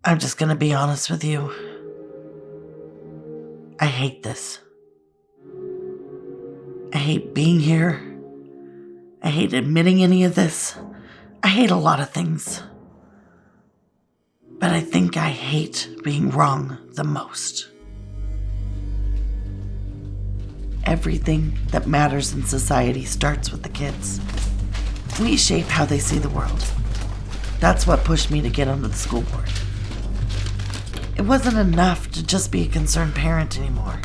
I'm just gonna be honest with you. I hate this. I hate being here. I hate admitting any of this. I hate a lot of things. But I think I hate being wrong the most. Everything that matters in society starts with the kids. We shape how they see the world. That's what pushed me to get onto the school board. It wasn't enough to just be a concerned parent anymore.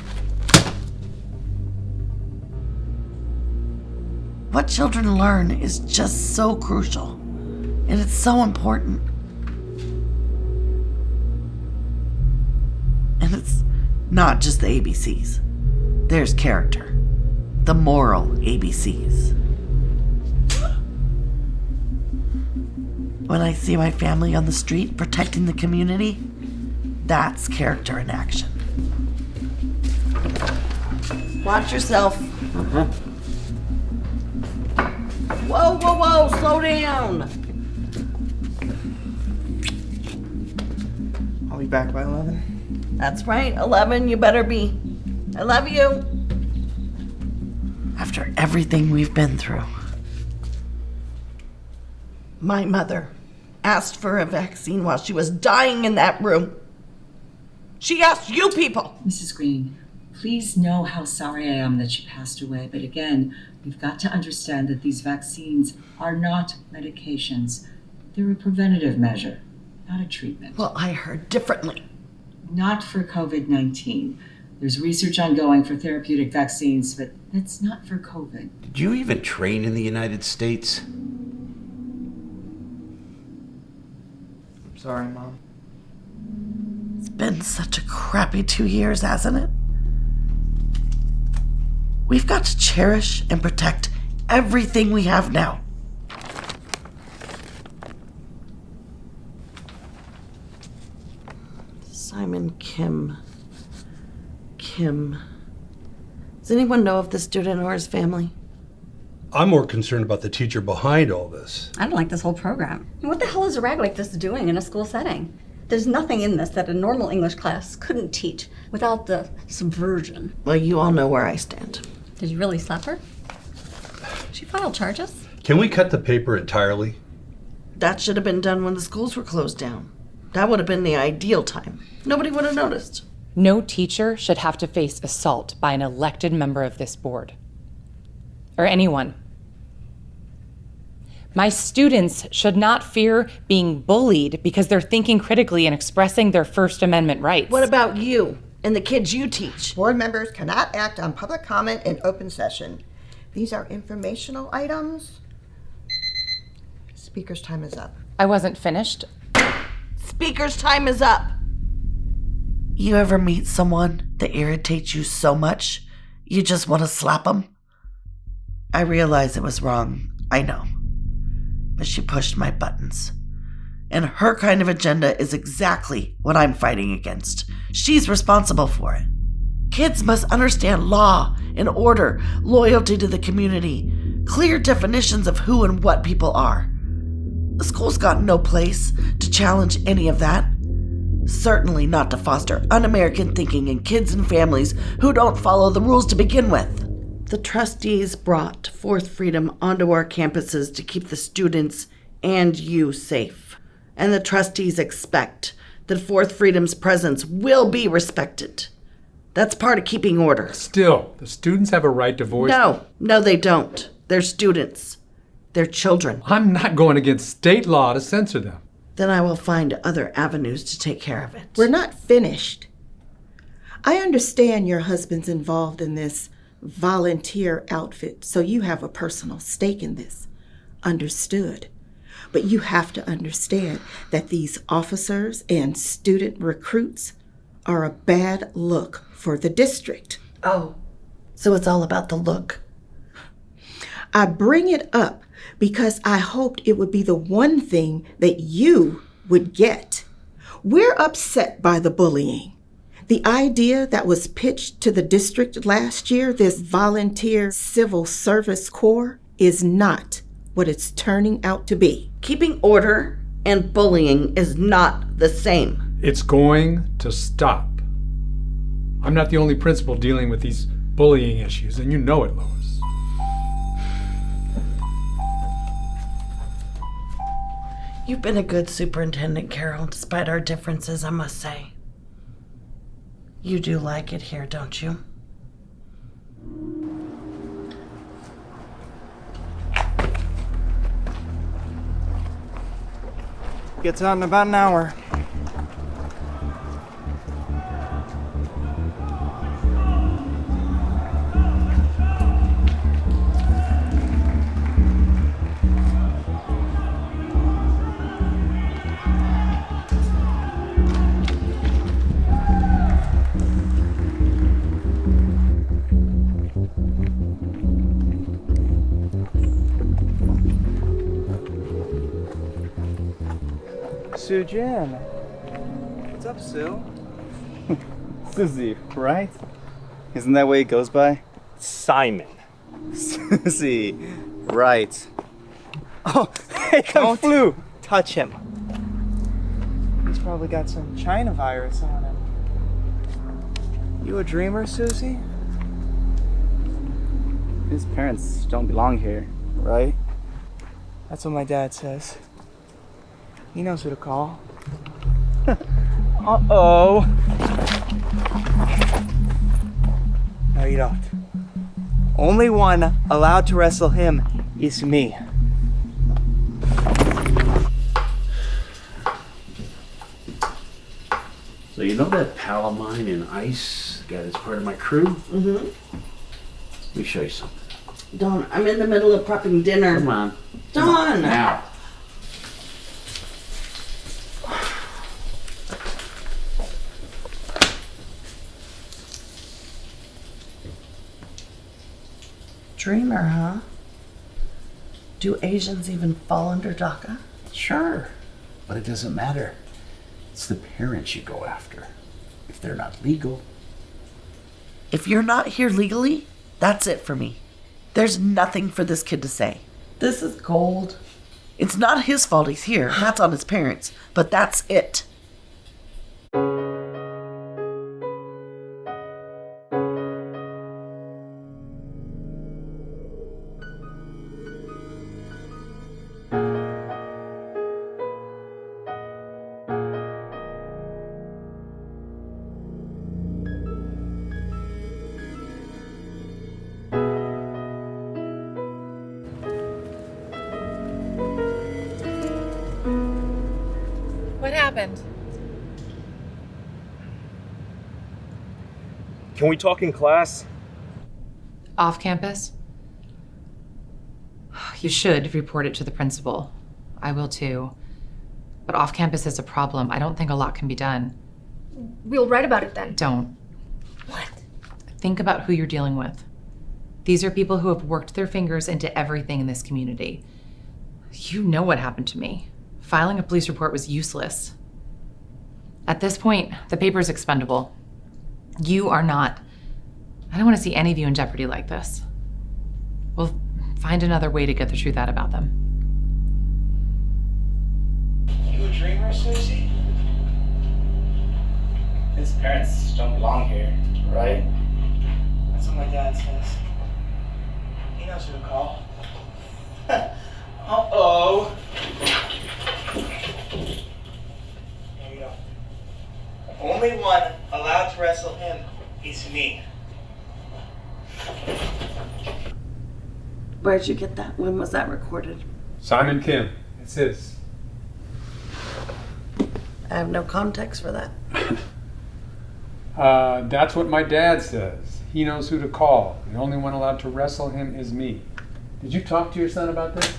What children learn is just so crucial, and it's so important. And it's not just the ABCs. There's character, the moral ABCs. When I see my family on the street protecting the community, that's character in action. Watch yourself. Whoa, slow down. I'll be back by 11. That's right, 11, you better be. I love you. After everything we've been through. My mother asked for a vaccine while she was dying in that room. She asked you people. Mrs. Green, please know how sorry I am that she passed away. But again, we've got to understand that these vaccines are not medications. They're a preventative measure, not a treatment. Well, I heard differently. Not for COVID-19. There's research ongoing for therapeutic vaccines, but that's not for COVID. Did you even train in the United States? I'm sorry, Mom. It's been such a crappy 2 years, hasn't it? We've got to cherish and protect everything we have now. Simon Kim. Does anyone know of the student or his family? I'm more concerned about the teacher behind all this. I don't like this whole program. What the hell is a rag like this doing in a school setting? There's nothing in this that a normal English class couldn't teach without the subversion. Well, you all know where I stand. Did you really slap her? She filed charges. Can we cut the paper entirely? That should have been done when the schools were closed down. That would have been the ideal time. Nobody would have noticed. No teacher should have to face assault by an elected member of this board. Or anyone. My students should not fear being bullied because they're thinking critically and expressing their First Amendment rights. What about you and the kids you teach? Board members cannot act on public comment in open session. These are informational items. Speaker's time is up. I wasn't finished. Speaker's time is up. You ever meet someone that irritates you so much you just want to slap them? I realize it was wrong, I know. But she pushed my buttons. And her kind of agenda is exactly what I'm fighting against. She's responsible for it. Kids must understand law and order, loyalty to the community, clear definitions of who and what people are. The school's got no place to challenge any of that. Certainly not to foster un-American thinking in kids and families who don't follow the rules to begin with. The trustees brought Fourth Freedom onto our campuses to keep the students and you safe. And the trustees expect that Fourth Freedom's presence will be respected. That's part of keeping order. Still, the students have a right to voice. No, they don't. They're students. They're children. I'm not going against state law to censor them. Then I will find other avenues to take care of it. We're not finished. I understand your husband's involved in this volunteer outfit, so you have a personal stake in this. Understood. But you have to understand that these officers and student recruits are a bad look for the district. Oh, so it's all about the look. I bring it up because I hoped it would be the one thing that you would get. We're upset by the bullying. The idea that was pitched to the district last year, this volunteer civil service corps, is not what it's turning out to be. Keeping order and bullying is not the same. It's going to stop. I'm not the only principal dealing with these bullying issues, and you know it, Lois. You've been a good superintendent, Carol, despite our differences, I must say. You do like it here, don't you? Gets out in about an hour. Sue Jen. What's up, Sue? Susie, right? Isn't that way it goes by? Simon. Susie, right. Oh, hey, Don't flu. touch him. He's probably got some China virus on him. You a dreamer, Susie? His parents don't belong here, right? That's what my dad says. He knows who to call. Uh-oh. No, you don't. Only one allowed to wrestle him is me. So you know that pal of mine in ice, guy that's part of my crew? Mm-hmm. Let me show you something. Dawn, I'm in the middle of prepping dinner. Come on. Dawn! Now. Dreamer, huh? Do Asians even fall under DACA? Sure. But it doesn't matter. It's the parents you go after. If they're not legal. If you're not here legally, that's it for me. There's nothing for this kid to say. This is gold. It's not his fault he's here. That's on his parents. But that's it. What happened? Can we talk in class? Off campus? You should report it to the principal. I will too. But off campus is a problem. I don't think a lot can be done. We'll write about it then. Don't. What? Think about who you're dealing with. These are people who have worked their fingers into everything in this community. You know what happened to me. Filing a police report was useless. At this point, the paper is expendable. You are not. I don't want to see any of you in jeopardy like this. We'll find another way to get the truth out about them. You a dreamer, Susie? His parents don't belong here, right? That's what my dad says. He knows who to call. Uh-oh. There you go. Only one allowed to wrestle him is me. Where'd you get that? When was that recorded? Simon Kim. It's his. I have no context for that. That's what my dad says. He knows who to call. The only one allowed to wrestle him is me. Did you talk to your son about this?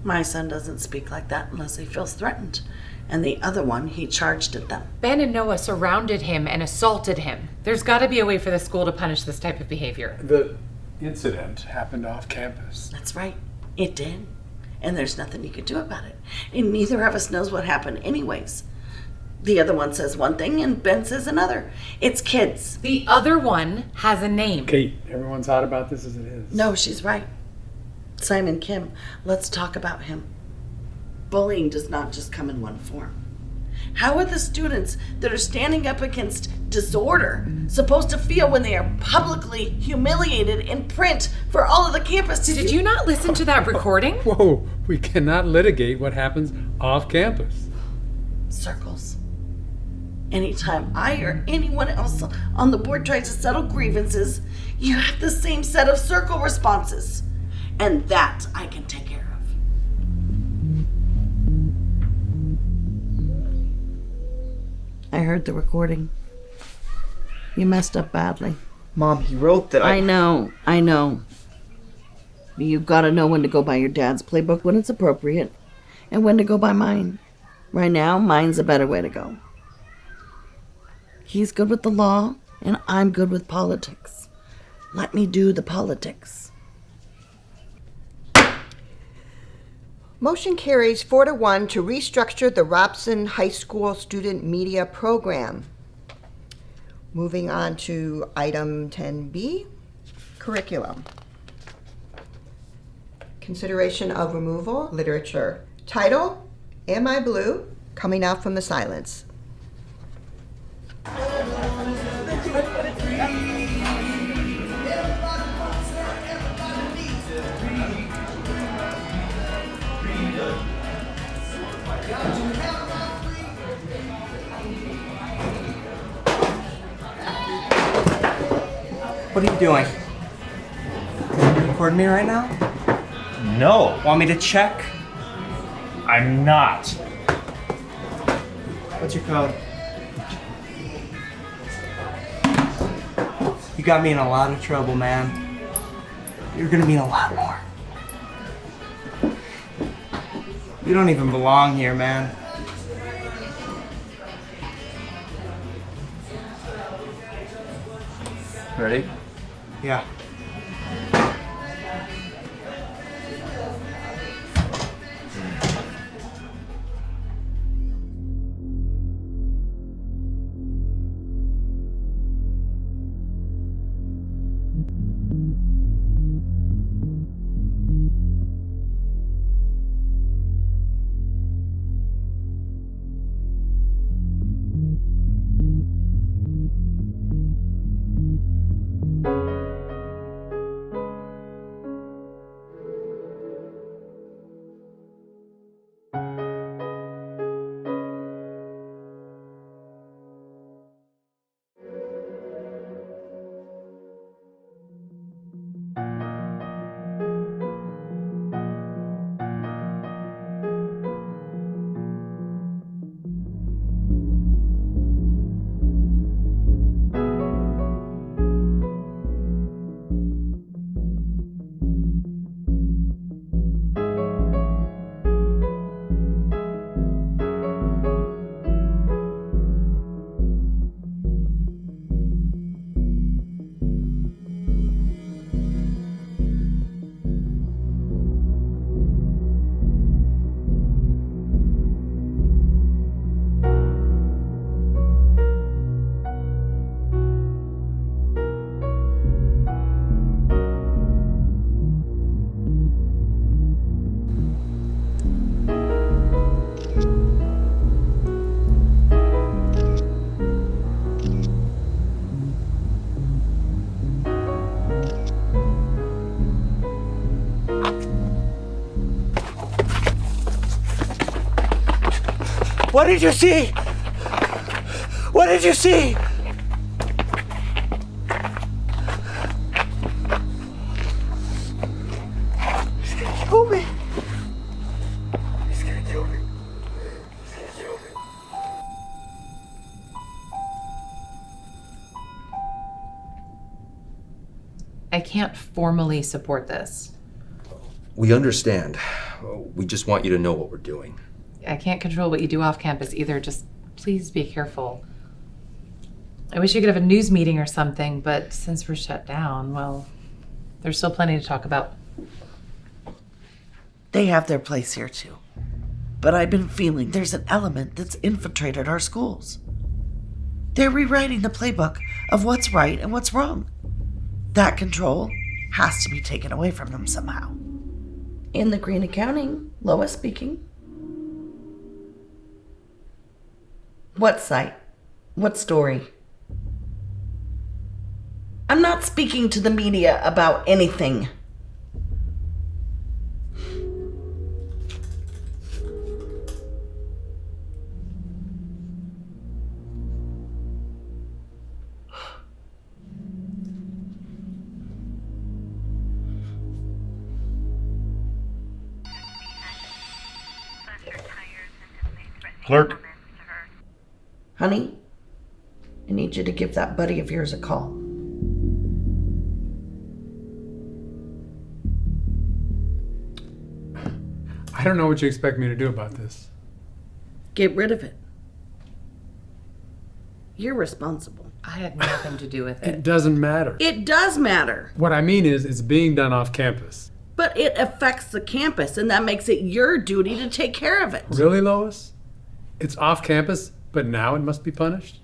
My son doesn't speak like that unless he feels threatened. And the other one, he charged at them. Ben and Noah surrounded him and assaulted him. There's got to be a way for the school to punish this type of behavior. The incident happened off campus. That's right. It did. And there's nothing you could do about it. And neither of us knows what happened anyways. The other one says one thing and Ben says another. It's kids. The other one has a name. Kate, everyone's hot about this as it is. No, she's right. Simon Kim, let's talk about him. Bullying does not just come in one form. How are the students that are standing up against disorder supposed to feel when they are publicly humiliated in print for all of the campus to Did you not listen to that recording? Whoa, we cannot litigate what happens off campus. Circles. Anytime I or anyone else on the board tries to settle grievances, you have the same set of circle responses. And that I can take care of. I heard the recording. You messed up badly. Mom, he wrote that I know. You've got to know when to go by your dad's playbook when it's appropriate, and when to go by mine. Right now, mine's a better way to go. He's good with the law, and I'm good with politics. Let me do the politics. Motion carries 4-1 to restructure the Robson High School Student Media Program. Moving on to item 10B, curriculum. Consideration of removal, literature. Title, Am I Blue? Coming Out from the Silence. What are you doing? Are you recording me right now? No, Want me to check? I'm not. What's your code? You got me in a lot of trouble, man. You're gonna be in a lot more. You don't even belong here, man. Ready? Yeah. What did you see? What did you see? He's gonna kill me. He's gonna kill me. He's gonna kill me. I can't formally support this. We understand. We just want you to know what we're doing. I can't control what you do off campus either. Just please be careful. I wish you could have a news meeting or something, but since we're shut down, well, there's still plenty to talk about. They have their place here too. But I've been feeling there's an element that's infiltrated our schools. They're rewriting the playbook of what's right and what's wrong. That control has to be taken away from them somehow. In the green accounting, Lois speaking. What site? What story? I'm not speaking to the media about anything. Clerk. Honey, I need you to give that buddy of yours a call. I don't know what you expect me to do about this. Get rid of it. You're responsible. I had nothing to do with It it. doesn't matter. It does matter, What I mean is, it's being done off campus. but it affects the campus, and that makes it your duty to take care of it. Really, Lois? It's off campus, but now it must be punished?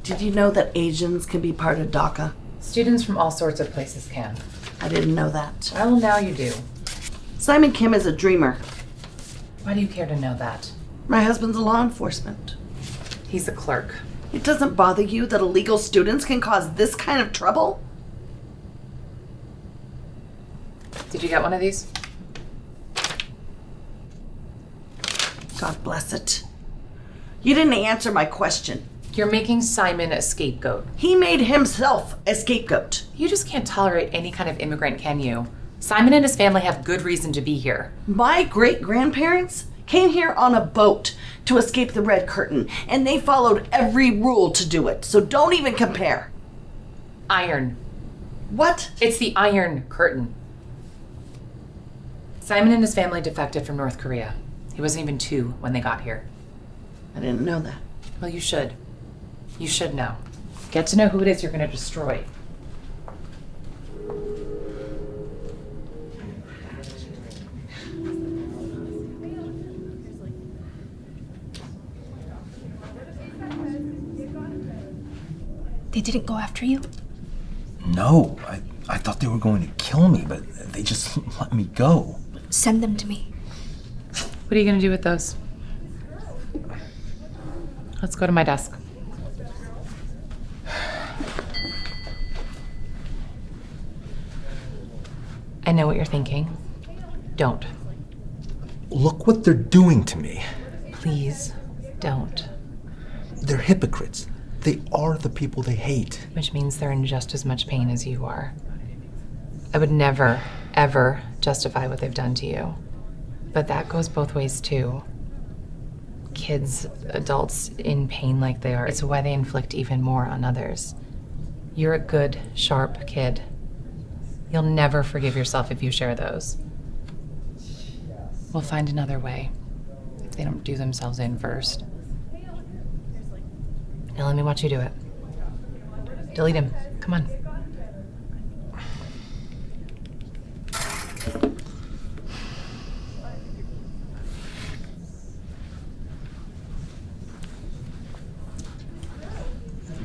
Did you know that Asians can be part of DACA? Students from all sorts of places can. I didn't know that. Well, now you do. Simon Kim is a dreamer. Why do you care to know that? My husband's law enforcement. He's a clerk. It doesn't bother you that illegal students can cause this kind of trouble? Did you get one of these? God bless it. You didn't answer my question. You're making Simon a scapegoat. He made himself a scapegoat. You just can't tolerate any kind of immigrant, can you? Simon and his family have good reason to be here. My great-grandparents came here on a boat to escape the Red Curtain, and they followed every rule to do it, so don't even compare. Iron. What? It's the Iron Curtain. Simon and his family defected from North Korea. He wasn't even 2 when they got here. I didn't know that. Well, you should. You should know. Get to know who it is you're going to destroy. They didn't go after you? No, I thought they were going to kill me, but they just let me go. Send them to me. What are you going to do with those? Let's go to my desk. I know what you're thinking. Don't. Look what they're doing to me. Please, don't. They're hypocrites. They are the people they hate. Which means they're in just as much pain as you are. I would never, ever justify what they've done to you. But that goes both ways, too. Kids, adults in pain like they are, it's why they inflict even more on others. You're a good, sharp kid. You'll never forgive yourself if you share those. We'll find another way, if they don't do themselves in first. Now let me watch you do it. Delete him. Come on.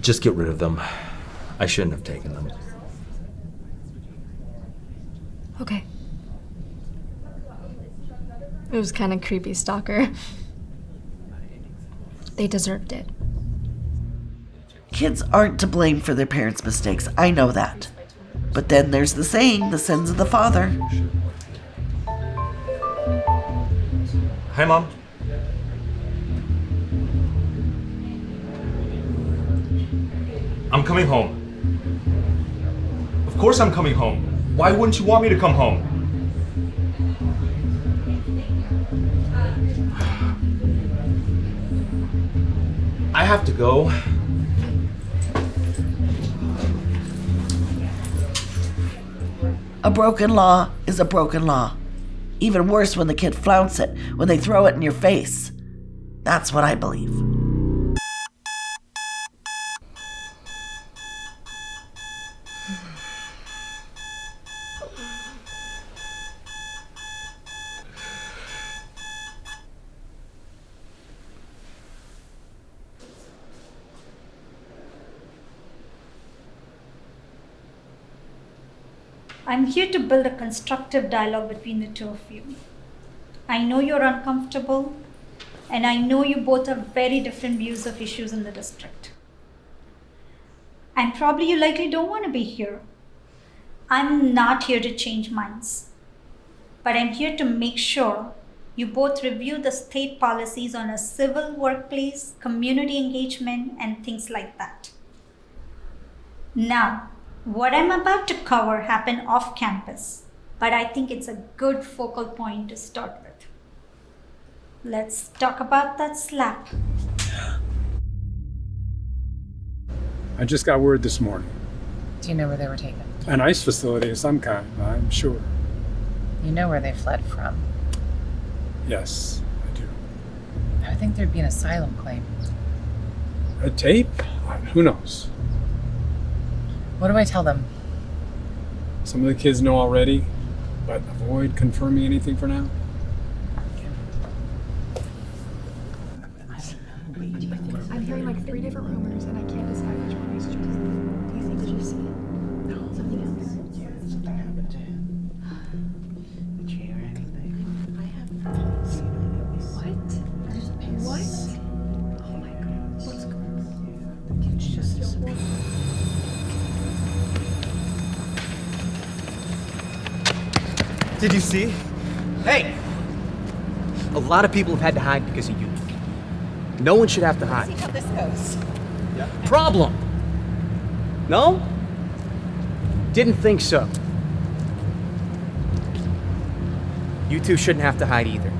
Just get rid of them. I shouldn't have taken them. Okay. It was kind of creepy, Stalker. They deserved it. Kids aren't to blame for their parents' mistakes. I know that. But then there's the saying, the sins of the father. Hi, Mom. I'm coming home. Of course I'm coming home. Why wouldn't you want me to come home? I have to go. A broken law is a broken law. Even worse when the kid flounce it, when they throw it in your face. That's what I believe. I'm here to build a constructive dialogue between the two of you. I know you're uncomfortable, and I know you both have very different views of issues in the district. And probably you likely don't want to be here. I'm not here to change minds, but I'm here to make sure you both review the state policies on a civil workplace, community engagement, and things like that. Now, what I'm about to cover happened off campus, but I think it's a good focal point to start with. Let's talk about that slap. I just got word this morning. Do you know where they were taken? An ICE facility of some kind, I'm sure. You know where they fled from. Yes, I do. I would think there'd be an asylum claim. A tape? Who knows? What do I tell them? Some of the kids know already, but avoid confirming anything for now. I'm hearing like 3 different rumors, and I can't decide which one is true. Do you think that you see it? No. Something else? Yeah, something happened to him. Did you hear anything? I haven't seen anything. What? What? Oh my god. What's going on? It's just disappeared. Did you see? Hey! A lot of people have had to hide because of you. No one should have to hide. See how this goes. Problem! No? Didn't think so. You two shouldn't have to hide either.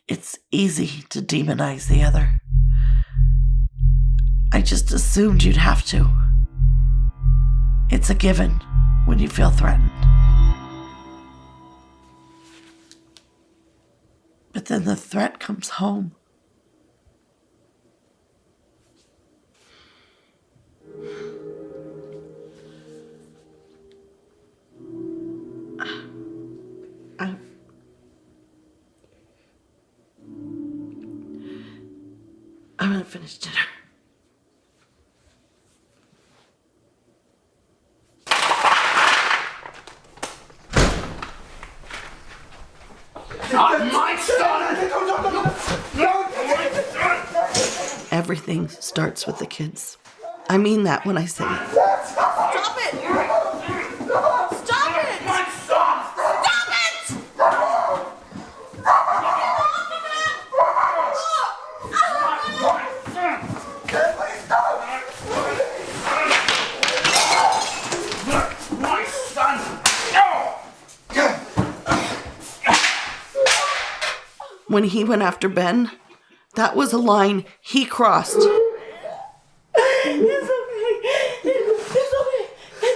It's easy to demonize the other. I just assumed you'd have to. It's a given when you feel threatened. But then the threat comes home. I'm gonna finish dinner. Everything starts with the kids. I mean that when I say it. Stop it! Stop it! Stop it! When he went after Ben, that was a line he crossed. It's okay. It's okay.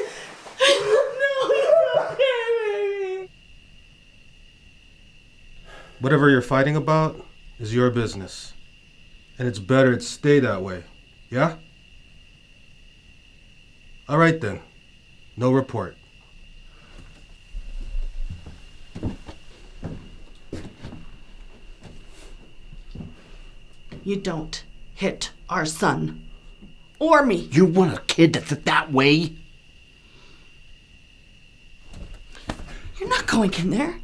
No, it's okay, baby. Whatever you're fighting about is your business. And it's better it stay that way. Yeah? All right then. No report. You don't hit our son. Or me. You want a kid that's that way? You're not going in there.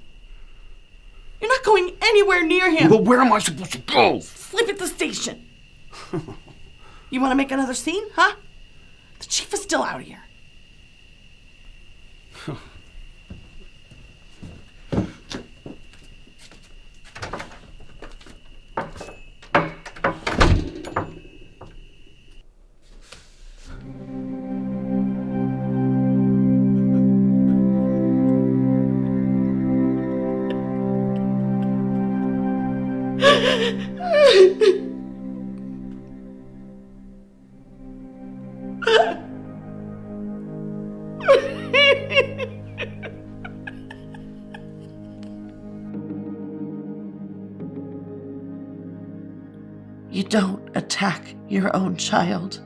You're not going anywhere near him. Well, where am I supposed to go? Sleep at the station. You want to make another scene, huh? The chief is still out here. You don't attack your own child.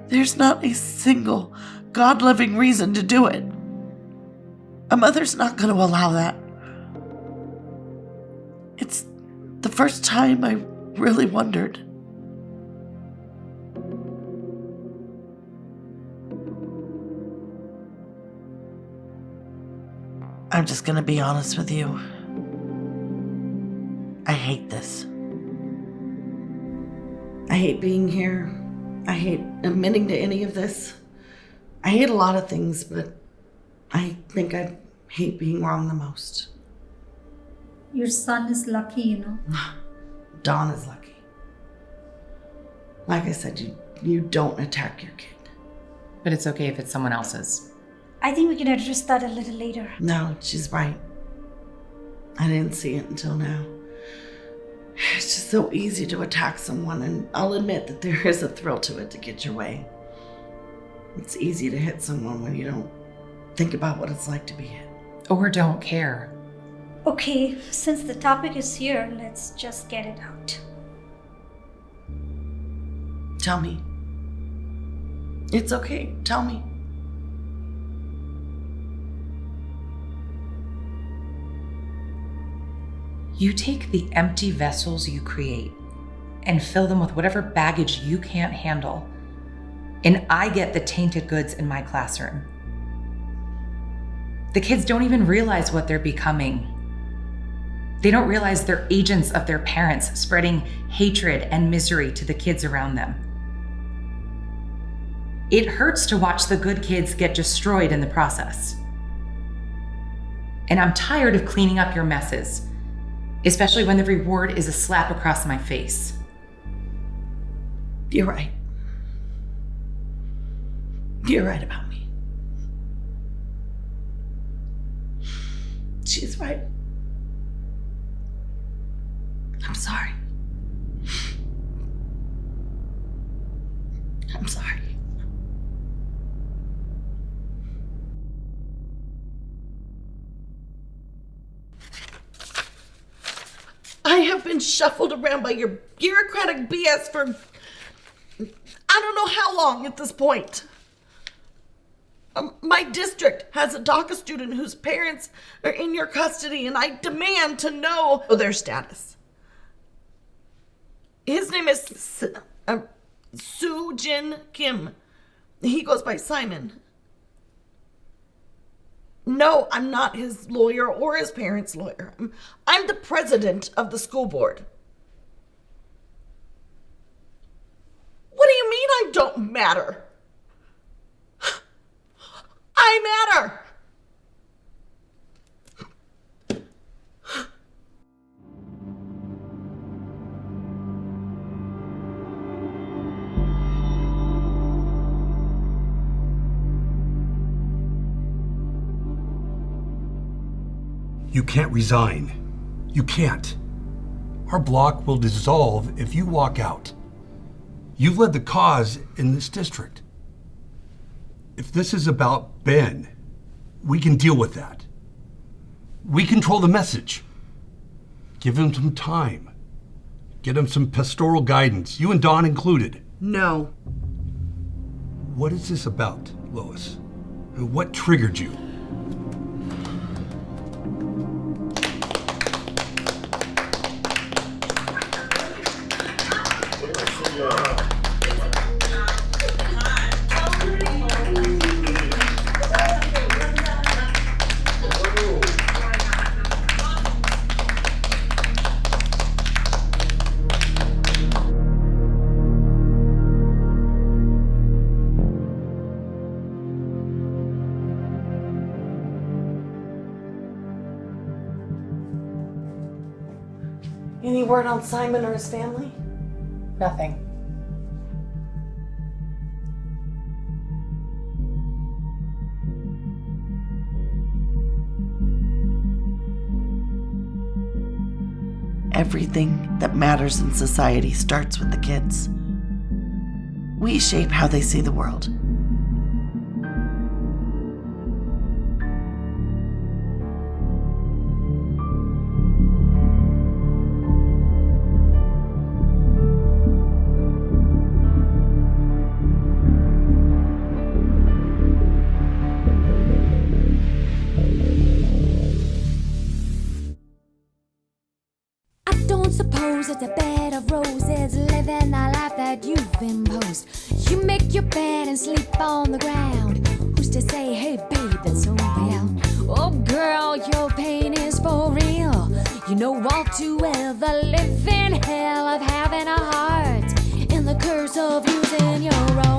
There's not a single God-loving reason to do it. A mother's not going to allow that. The first time I really wondered. I'm just gonna be honest with you. I hate this. I hate being here. I hate admitting to any of this. I hate a lot of things, but I think I hate being wrong the most. Your son is lucky, you know. Dawn is lucky. Like I said, you don't attack your kid. But it's okay if it's someone else's. I think we can address that a little later. No, she's right. I didn't see it until now. It's just so easy to attack someone, and I'll admit that there is a thrill to it to get your way. It's easy to hit someone when you don't think about what it's like to be hit. Or don't care. Okay, since the topic is here, let's just get it out. Tell me. It's okay. Tell me. You take the empty vessels you create and fill them with whatever baggage you can't handle, and I get the tainted goods in my classroom. The kids don't even realize what they're becoming. They don't realize they're agents of their parents, spreading hatred and misery to the kids around them. It hurts to watch the good kids get destroyed in the process. And I'm tired of cleaning up your messes, especially when the reward is a slap across my face. You're right. You're right about me. She's right. I'm sorry. I'm sorry. I have been shuffled around by your bureaucratic BS for I don't know how long at this point. My district has a DACA student whose parents are in your custody, and I demand to know their status. His name is Soo Jin Kim. He goes by Simon. No, I'm not his lawyer or his parents' lawyer. I'm the president of the school board. What do you mean I don't matter? I matter! You can't resign. You can't. Our block will dissolve if you walk out. You've led the cause in this district. If this is about Ben, we can deal with that. We control the message. Give him some time. Get him some pastoral guidance, you and Dawn included. No. What is this about, Lois? What triggered you? Any word on Simon or his family? Nothing. Everything that matters in society starts with the kids. We shape how they see the world. I don't suppose suppose it's a bed of roses, living the life that you've imposed. You make your bed and sleep on the ground. Who's to say, hey babe, that's so real? Oh girl, your pain is for real. You know all too well the living hell of having a heart and the curse of using your own.